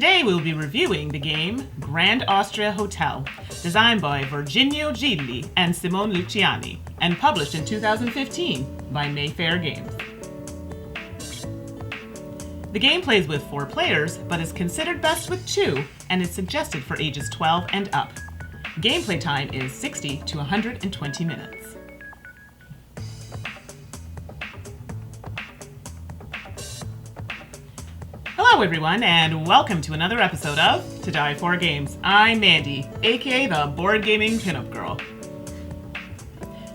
Today we will be reviewing the game Grand Austria Hotel, designed by Virginio Gigli and Simone Luciani, and published in 2015 by Mayfair Games. The game plays with 4 players, but is considered best with 2, and is suggested for ages 12 and up. Gameplay time is 60 to 120 minutes. Hello everyone, and welcome to another episode of To Die For Games. I'm Mandy, aka the Board Gaming Pinup Girl.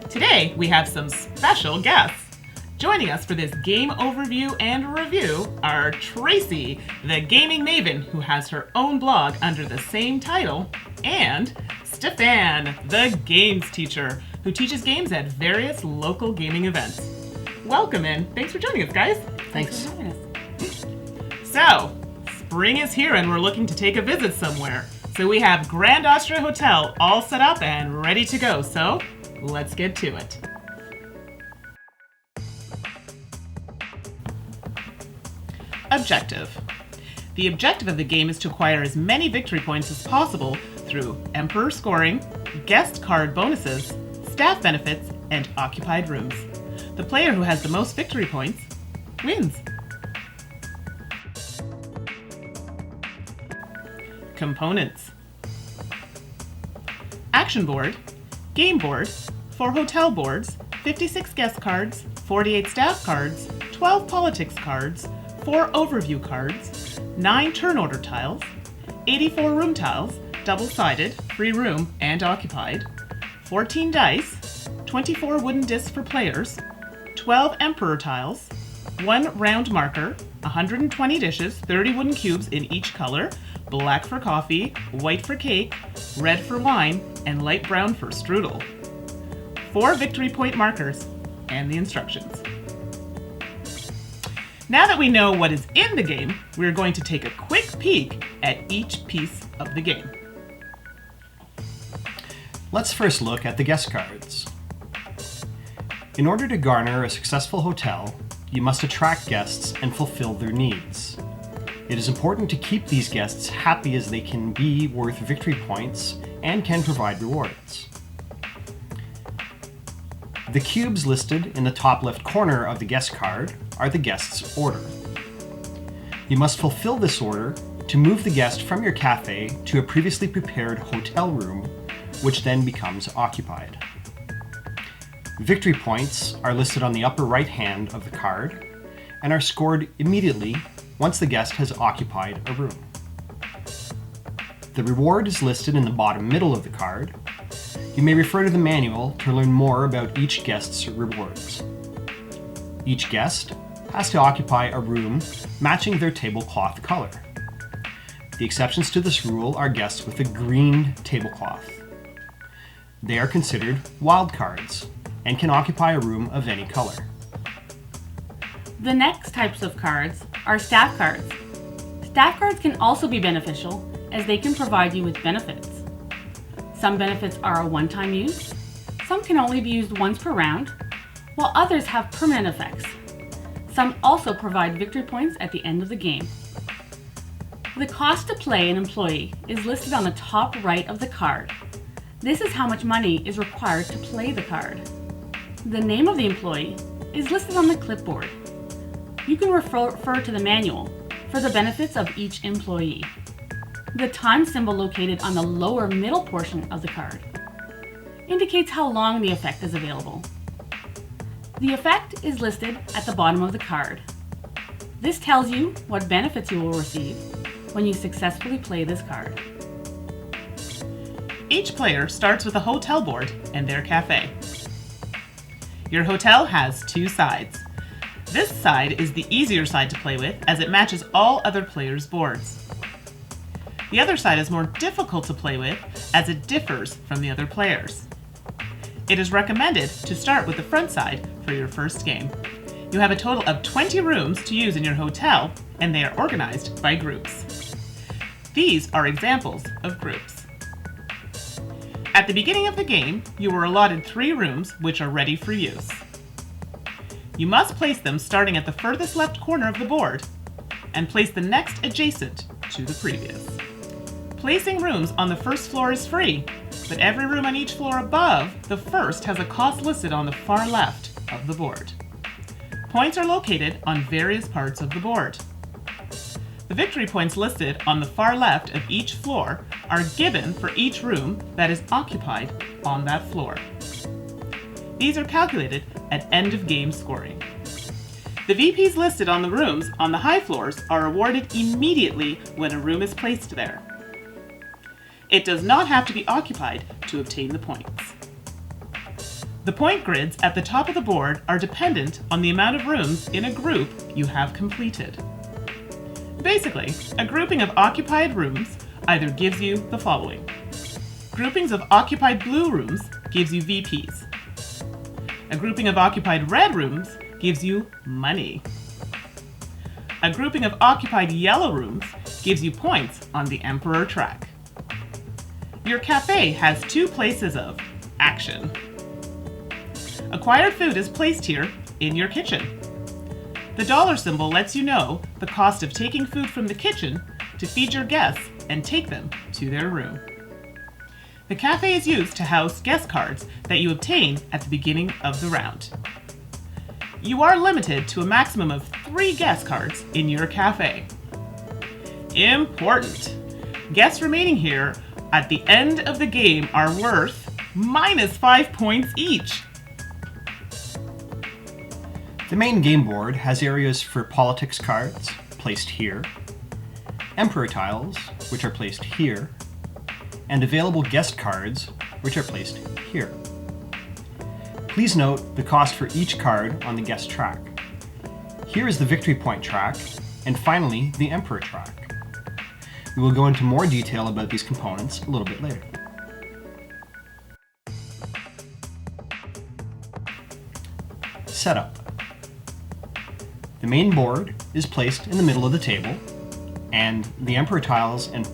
Today we have some special guests. Joining us for this game overview and review are Tracy, the gaming maven who has her own blog under the same title, and Stephane, the games teacher who teaches games at various local gaming events. Welcome and thanks for joining us, guys. Thanks for having us. So, spring is here and we're looking to take a visit somewhere. So we have Grand Austria Hotel all set up and ready to go. So, let's get to it. Objective. The objective of the game is to acquire as many victory points as possible through Emperor scoring, guest card bonuses, staff benefits, and occupied rooms. The player who has the most victory points wins. Components. Action board, game board, 4 hotel boards, 56 guest cards, 48 staff cards, 12 politics cards, 4 overview cards, 9 turn order tiles, 84 room tiles, double-sided, free room and occupied, 14 dice, 24 wooden discs for players, 12 emperor tiles, 1 round marker, 120 dishes, 30 wooden cubes in each color, black for coffee, white for cake, red for wine, and light brown for strudel. 4 victory point markers, and the instructions. Now that we know what is in the game, we're going to take a quick peek at each piece of the game. Let's first look at the guest cards. In order to garner a successful hotel, you must attract guests and fulfill their needs. It is important to keep these guests happy as they can be worth victory points and can provide rewards. The cubes listed in the top left corner of the guest card are the guest's order. You must fulfill this order to move the guest from your cafe to a previously prepared hotel room, which then becomes occupied. Victory points are listed on the upper right hand of the card and are scored immediately once the guest has occupied a room. The reward is listed in the bottom middle of the card. You may refer to the manual to learn more about each guest's rewards. Each guest has to occupy a room matching their tablecloth color. The exceptions to this rule are guests with a green tablecloth. They are considered wild cards and can occupy a room of any color. The next types of cards are staff cards. Staff cards can also be beneficial as they can provide you with benefits. Some benefits are a one-time use, some can only be used once per round, while others have permanent effects. Some also provide victory points at the end of the game. The cost to play an employee is listed on the top right of the card. This is how much money is required to play the card. The name of the employee is listed on the clipboard. You can refer to the manual for the benefits of each employee. The time symbol located on the lower middle portion of the card indicates how long the effect is available. The effect is listed at the bottom of the card. This tells you what benefits you will receive when you successfully play this card. Each player starts with a hotel board and their cafe. Your hotel has 2 sides. This side is the easier side to play with as it matches all other players' boards. The other side is more difficult to play with as it differs from the other players. It is recommended to start with the front side for your first game. You have a total of 20 rooms to use in your hotel, and they are organized by groups. These are examples of groups. At the beginning of the game, you were allotted 3 rooms which are ready for use. You must place them starting at the furthest left corner of the board and place the next adjacent to the previous. Placing rooms on the first floor is free, but every room on each floor above the first has a cost listed on the far left of the board. Points are located on various parts of the board. The victory points listed on the far left of each floor are given for each room that is occupied on that floor. These are calculated at end of game scoring. The VPs listed on the rooms on the high floors are awarded immediately when a room is placed there. It does not have to be occupied to obtain the points. The point grids at the top of the board are dependent on the amount of rooms in a group you have completed. Basically, a grouping of occupied rooms either gives you the following. Groupings of occupied blue rooms gives you VPs. A grouping of occupied red rooms gives you money. A grouping of occupied yellow rooms gives you points on the Emperor track. Your cafe has two places of action. Acquired food is placed here in your kitchen. The dollar symbol lets you know the cost of taking food from the kitchen to feed your guests and take them to their room. The cafe is used to house guest cards that you obtain at the beginning of the round. You are limited to a maximum of 3 guest cards in your cafe. Important! Guests remaining here at the end of the game are worth -5 points each. The main game board has areas for politics cards, placed here, emperor tiles, which are placed here, and available guest cards, which are placed here. Please note the cost for each card on the guest track. Here is the victory point track, and finally the emperor track. We will go into more detail about these components a little bit later. Setup. The main board is placed in the middle of the table, and the emperor tiles and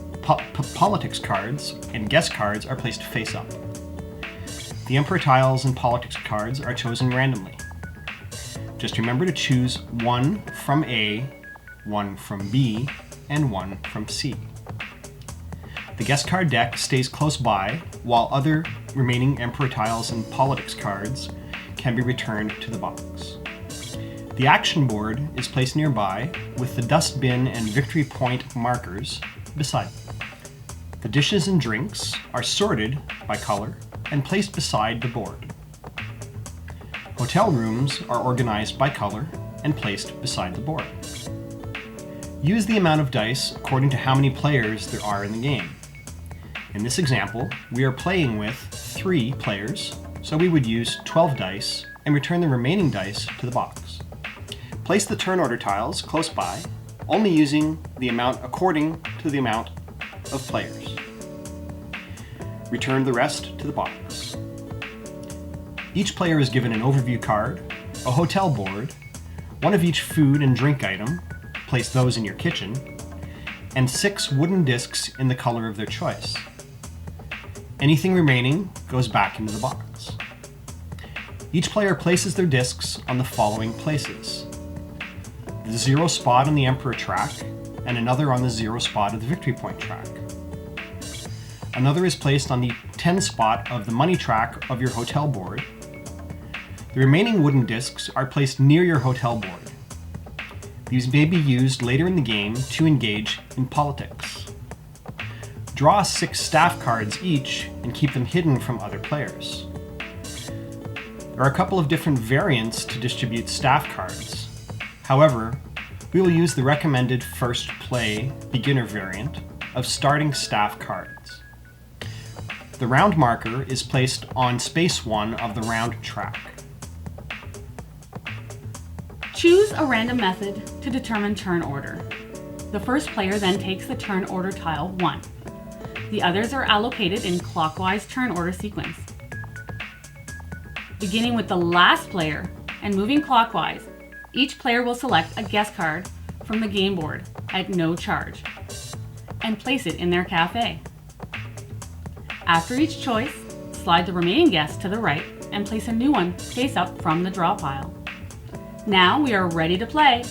politics cards and guest cards are placed face up. The emperor tiles and politics cards are chosen randomly. Just remember to choose one from A, one from B, and one from C. The guest card deck stays close by, while other remaining emperor tiles and politics cards can be returned to the box. The action board is placed nearby with the dustbin and victory point markers beside it. The dishes and drinks are sorted by color and placed beside the board. Hotel rooms are organized by color and placed beside the board. Use the amount of dice according to how many players there are in the game. In this example, we are playing with 3 players, so we would use 12 dice and return the remaining dice to the box. Place the turn order tiles close by, only using the amount according to the amount of players. Return the rest to the box. Each player is given an overview card, a hotel board, one of each food and drink item, place those in your kitchen, and 6 wooden discs in the color of their choice. Anything remaining goes back into the box. Each player places their discs on the following places: the 0 spot on the Emperor track, and another on the 0 spot of the Victory Point track. Another is placed on the 10 spot of the Money track of your hotel board. The remaining wooden discs are placed near your hotel board. These may be used later in the game to engage in politics. Draw 6 staff cards each and keep them hidden from other players. There are a couple of different variants to distribute staff cards. However, we will use the recommended first play beginner variant of starting staff cards. The round marker is placed on space 1 of the round track. Choose a random method to determine turn order. The first player then takes the turn order tile 1. The others are allocated in clockwise turn order sequence. Beginning with the last player and moving clockwise, each player will select a guest card from the game board at no charge and place it in their cafe. After each choice, slide the remaining guest to the right and place a new one face up from the draw pile. Now we are ready to play.